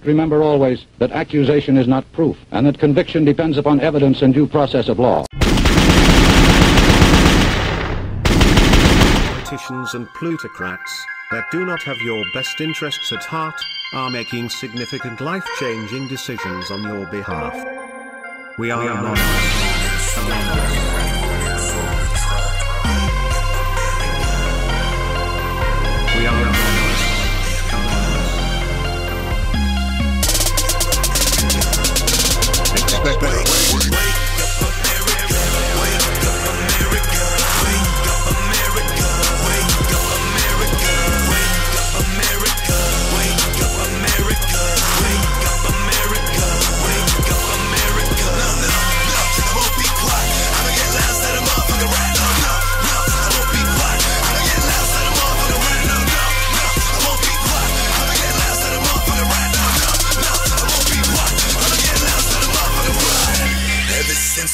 Remember always that accusation is not proof, and that conviction depends upon evidence and due process of law. Politicians and plutocrats that do not have your best interests at heart are making significant life-changing decisions on your behalf. We are anonymous.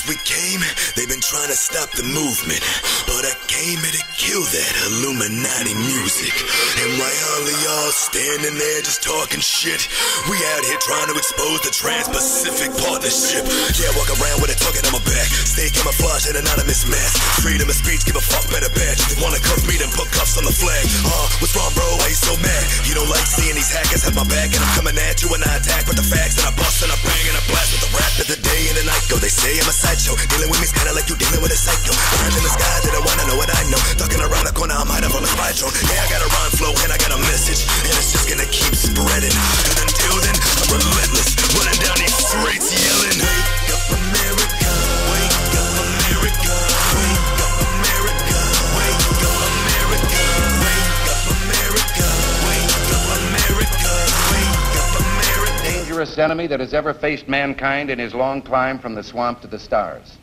We came, they've been trying to stop the movement, but I came here to kill that Illuminati music. And while all of y'all standing there just talking shit, we out here trying to expose the Trans-Pacific Partnership. Yeah, walk around with a target on my back, stay camouflage in anonymous mask. Freedom of speech, give a fuck better badge. If you wanna cuff me, then put cuffs on the flag. What's wrong, bro? Why you so mad? You don't like seeing these hackers have my back, and I'm coming at you and I attack with the facts, and I bust and I bang and I blast with the rap of the day and the night go. They say I'm a sideshow, dealing with me's kinda like you dealing with a psycho. Eyes in the sky, they don't wanna know what I know. Talking around the corner, I'm hiding from a spy drone. Yeah, I got a rhyme flow and I got a message, and it's just gonna keep spreading. And until then, I'm relentless, running down these streets yelling, wake up America, wake up America, wake up America, wake up America, wake up America, wake up America, wake up America. Dangerous enemy that has ever faced mankind in his long climb from the swamp to the stars.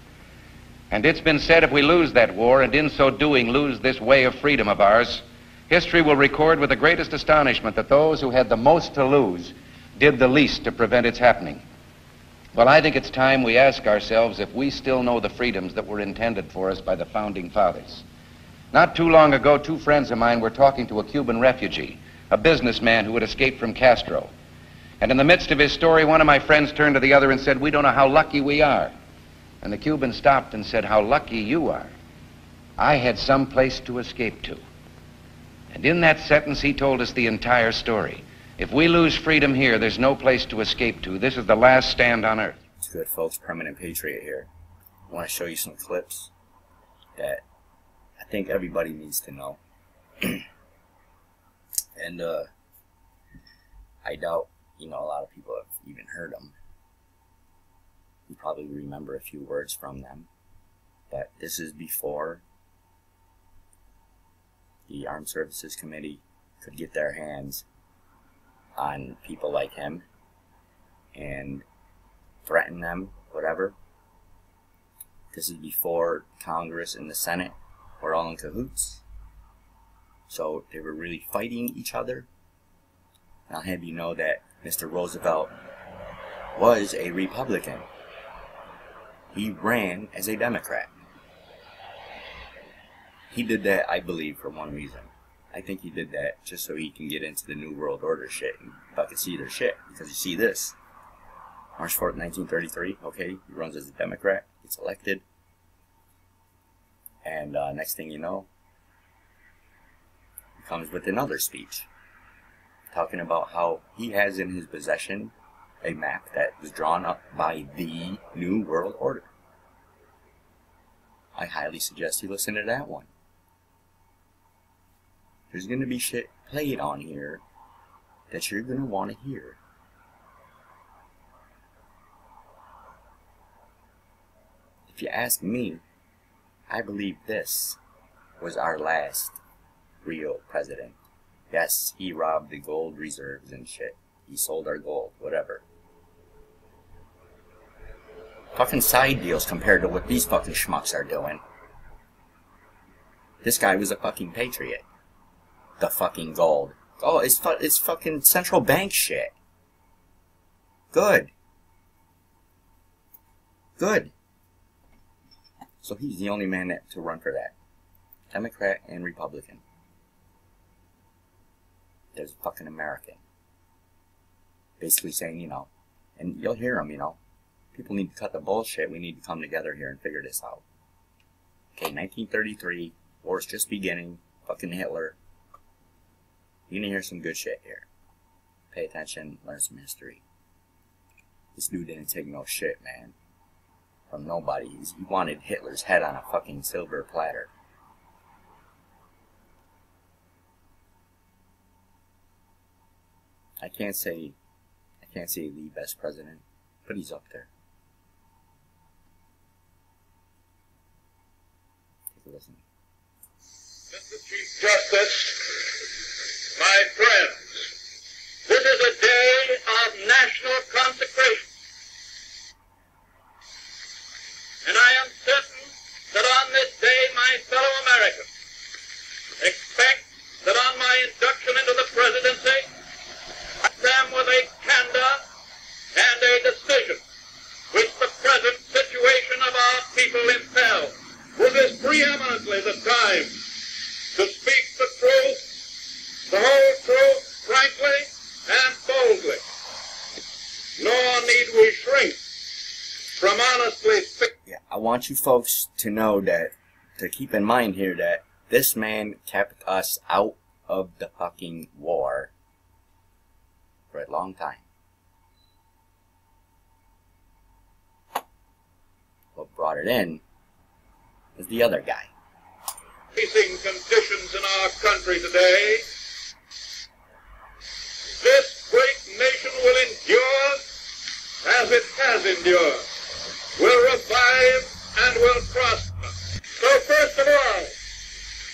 And it's been said if we lose that war, and in so doing lose this way of freedom of ours, history will record with the greatest astonishment that those who had the most to lose did the least to prevent its happening. Well, I think it's time we ask ourselves if we still know the freedoms that were intended for us by the Founding Fathers. Not too long ago, two friends of mine were talking to a Cuban refugee, a businessman who had escaped from Castro. And in the midst of his story, one of my friends turned to the other and said, "We don't know how lucky we are." And the Cuban stopped and said, "How lucky you are. I had some place to escape to." And in that sentence, he told us the entire story. If we lose freedom here, there's no place to escape to. This is the last stand on earth. It's good, folks. Permanent Patriot here. I want to show you some clips that I think everybody needs to know. And I doubt, a lot of people have even heard them. You probably remember a few words from them, but this is before the Armed Services Committee could get their hands on people like him and threaten them, whatever. This is before Congress and the Senate were all in cahoots, so they were really fighting each other. And I'll have you know that Mr. Roosevelt was a Republican. He ran as a Democrat. He did that, I believe, for one reason. I think he did that just so he can get into the New World Order shit and fucking see their shit. Because you see this. March 4th, 1933, okay, he runs as a Democrat, gets elected. And next thing you know, he comes with another speech. Talking about how he has in his possession a map that was drawn up by the New World Order. I highly suggest you listen to that one. There's going to be shit played on here that you're going to want to hear. If you ask me, I believe this was our last real president. Yes, he robbed the gold reserves and shit. He sold our gold, whatever. Fucking side deals compared to what these fucking schmucks are doing. This guy was a fucking patriot. The fucking gold. Oh, it's fucking central bank shit. Good. Good. So he's the only man to run for that. Democrat and Republican. There's a fucking American. basically saying, you know, and you'll hear them, you know, people need to cut the bullshit. We need to come together here and figure this out. Okay, 1933, war's just beginning. Fucking Hitler. You're gonna hear some good shit here. Pay attention, learn some history. This dude didn't take no shit, man. From nobody. He wanted Hitler's head on a fucking silver platter. I can't say the best president, but he's up there. Take a listen. Mr. Chief Justice, my friends, this is a day of national consecration. And I am certain that on this day my fellow Americans expect that on my induction into the presidency, I am with a candor and a decision which the present situation of our people impels. This is preeminently the time to speak the truth, the whole truth, frankly and boldly. Nor need we shrink from honestly speaking. Yeah, I want you folks to know that, to keep in mind here, that this man kept us out of the fucking war for a long time. What brought it in was the other guy. Facing conditions in our country today, this great nation will endure as it has endured, will revive and will prosper. So first of all,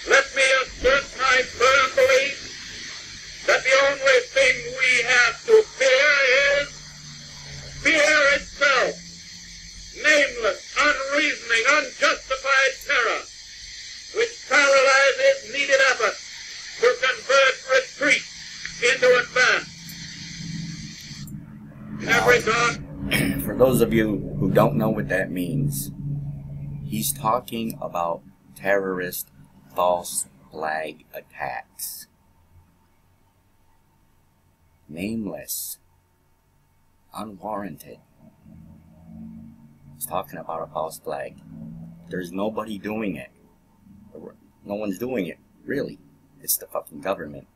let me assert my firm belief that the only thing we have to fear is fear itself. Nameless, unreasoning, unjustified terror, which paralyzes needed effort to convert retreat into advance. Every dark. For those of you who don't know what that means, he's talking about terrorist false flag attacks. Nameless, unwarranted. He's talking about a false flag. There's nobody doing it. No one's doing it, really. It's the fucking government.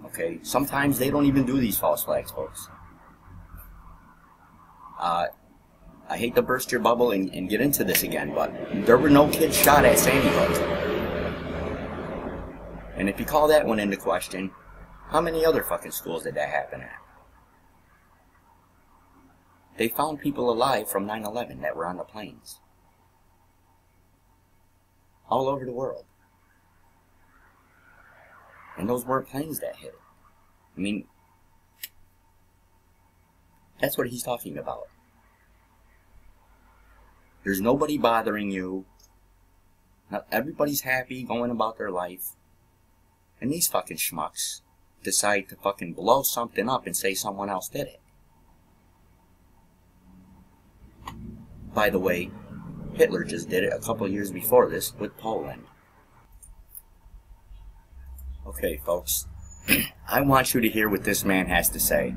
Okay, sometimes they don't even do these false flags, folks. I hate to burst your bubble and get into this again, but there were no kids shot at Sandy Hook. And if you call that one into question, how many other fucking schools did that happen at? They found people alive from 9/11 that were on the planes. All over the world. And those weren't planes that hit it. I mean, that's what he's talking about. There's nobody bothering you. Not everybody's happy going about their life. And these fucking schmucks decide to fucking blow something up and say someone else did it. By the way, Hitler just did it a couple years before this with Poland. Okay, folks. I want you to hear what this man has to say.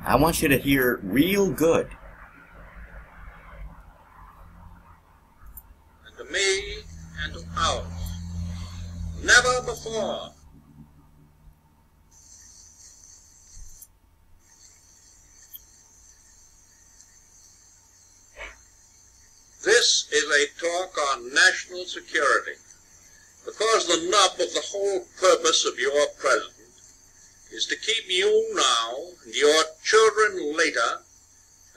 I want you to hear real good. And to me and to ours, never before this is a talk on national security, because the nub of the whole purpose of your president is to keep you now, and your children later,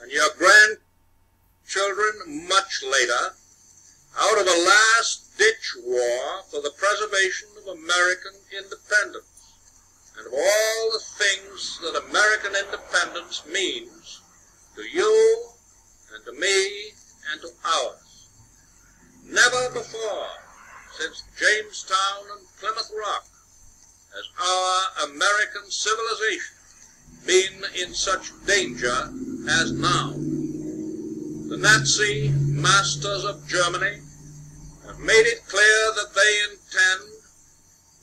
and your grandchildren much later, out of a last-ditch war for the preservation of American independence, and of all the things that American independence means to you and to me and to ours. Never before, since Jamestown and Plymouth Rock, has our American civilization been in such danger as now. The Nazi masters of Germany have made it clear that they intend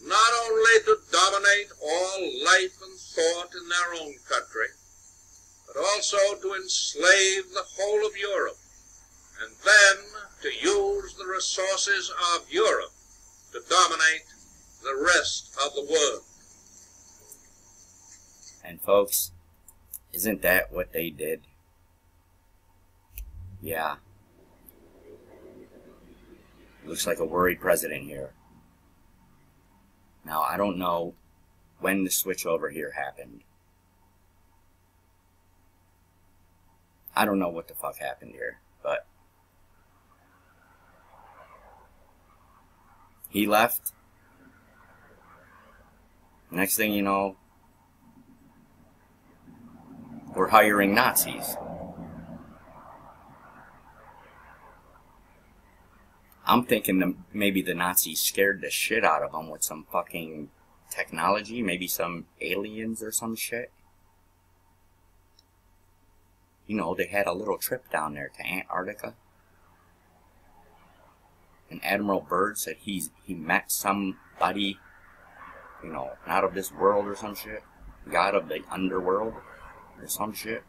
not only to dominate all life and thought in their own country, but also to enslave the whole of Europe, and then to use the resources of Europe to dominate the rest of the world. And folks, isn't that what they did? Yeah. Looks like a worried president here. Now, I don't know when the switch over here happened. I don't know what the fuck happened here, but he left. Next thing you know, we're hiring Nazis. I'm thinking maybe the Nazis scared the shit out of them with some fucking technology, maybe some aliens or some shit. You know, they had a little trip down there to Antarctica. And Admiral Byrd said he met somebody, you know, out of this world or some shit. God of the underworld or some shit.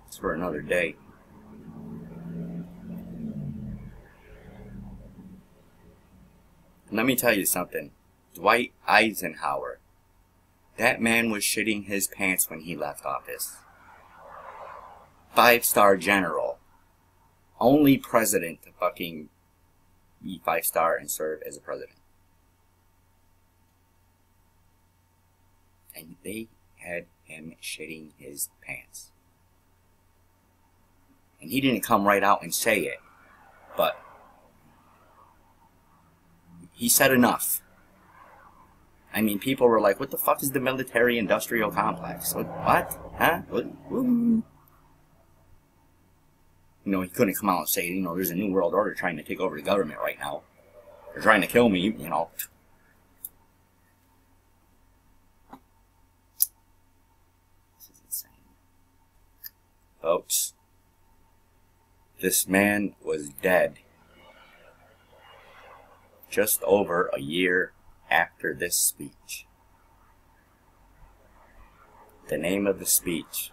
It's for another day. Let me tell you something. Dwight Eisenhower. That man was shitting his pants when he left office. 5-star general. Only president to fucking be 5-star and serve as a president. And they had him shitting his pants. And he didn't come right out and say it. But he said enough. I mean, people were like, what the fuck is the military-industrial complex? What? Huh? What? You know, he couldn't come out and say, you know, there's a new world order trying to take over the government right now. They're trying to kill me, you know. This is insane. Folks, this man was dead just over a year after this speech. The name of the speech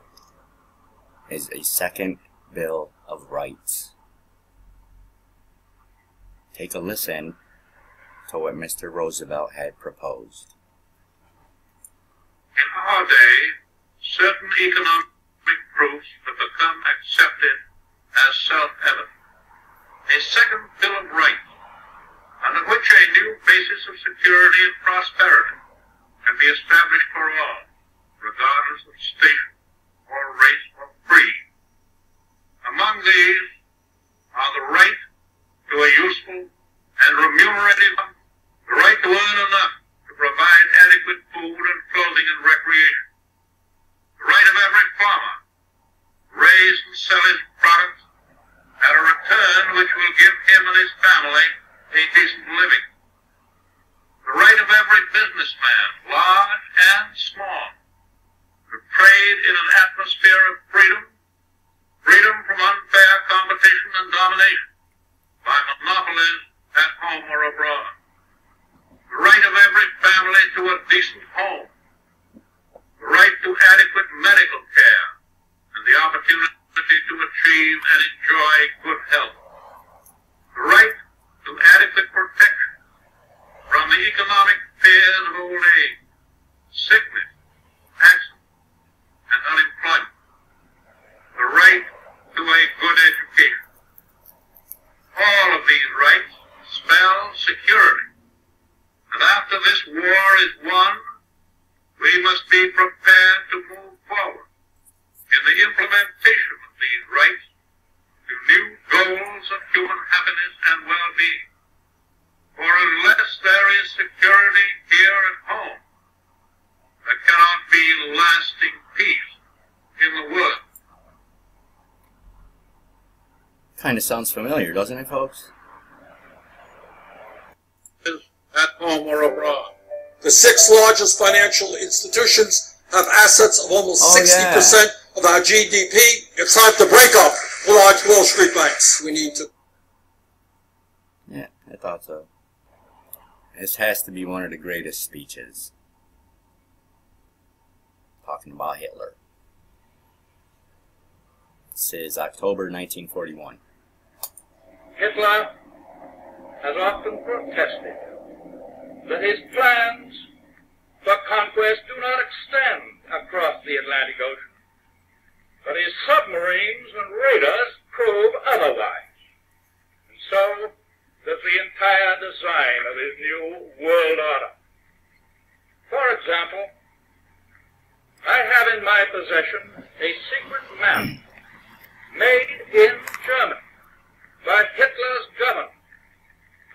is a Second Bill of Rights. Take a listen to what Mr. Roosevelt had proposed. In our day, certain economic proofs have become accepted as self-evident. A Second Bill of Rights, under which a new basis of security and prosperity can be established for all, regardless of station or race or creed. Among these are the right to a useful and remunerative, the right to earn enough to provide adequate food and clothing and recreation, the right of every farmer to raise and sell his products at a return which will give him and his family a decent living. The right of every businessman, large and small, to trade in an atmosphere of freedom, freedom from unfair competition and domination by monopolies at home or abroad. The right of every family to a decent home, the right to adequate medical care, and the opportunity to achieve and enjoy good health. The right to adequate protection from the economic fears of old age, sickness, accident, and unemployment. The right to a good education. All of these rights spell security. And after this war is won, we must be prepared to move forward in the implementation of these rights to new goals of human happiness and well-being. For unless there is security here at home, there cannot be lasting peace in the world. Kind of sounds familiar, doesn't it, folks? At home or abroad. The 6 largest financial institutions have assets of almost 60% of our GDP. It's time to break up the large Wall Street banks. We need to. Yeah, I thought so. This has to be one of the greatest speeches. Talking about Hitler. This is October 1941. Hitler has often protested that his plans for conquest do not extend across the Atlantic Ocean, but his submarines and radars prove otherwise. And so does the entire design of his new world order. For example, I have in my possession a secret map made in Germany by Hitler's government,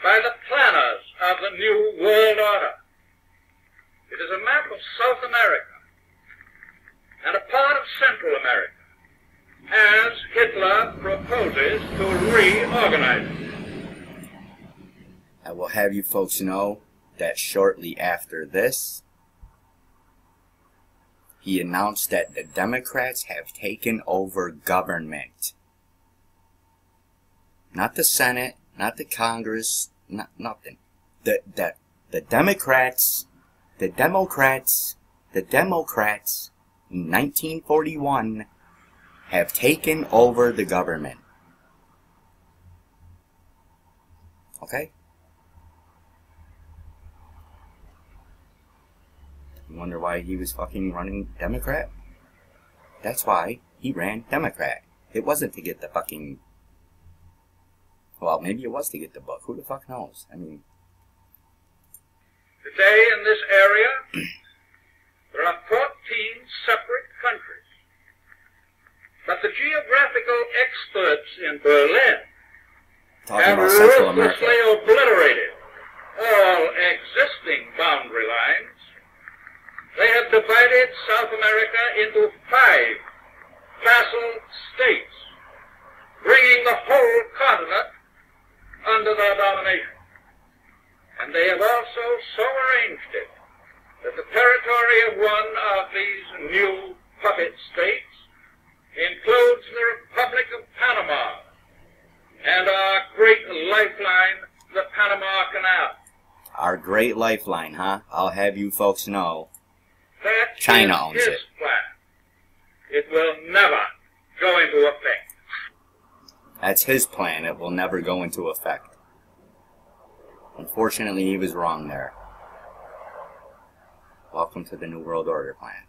by the planners of the new world order. It is a map of South America and a part of Central America, as Hitler proposes to reorganize it. I will have you folks know that shortly after this, he announced that the Democrats have taken over government. Not the Senate, not the Congress, nothing. The Democrats in 1941 have taken over the government. Okay? You wonder why he was fucking running Democrat? That's why he ran Democrat. It wasn't to get the fucking... Well, maybe it was to get the book. Who the fuck knows? I mean... Today in this area, there are 14 separate countries. But the geographical experts in Berlin have ruthlessly obliterated all existing boundary lines. They have divided South America into 5 vassal states, bringing the whole continent under their domination. And they have also so arranged it that the territory of one of these new puppet states includes the Republic of Panama and our great lifeline, the Panama Canal. Our great lifeline, huh? I'll have you folks know. That China is owns his it. plan. It will never go into effect. That's his plan. It will never go into effect. Unfortunately, he was wrong there. Welcome to the New World Order plan.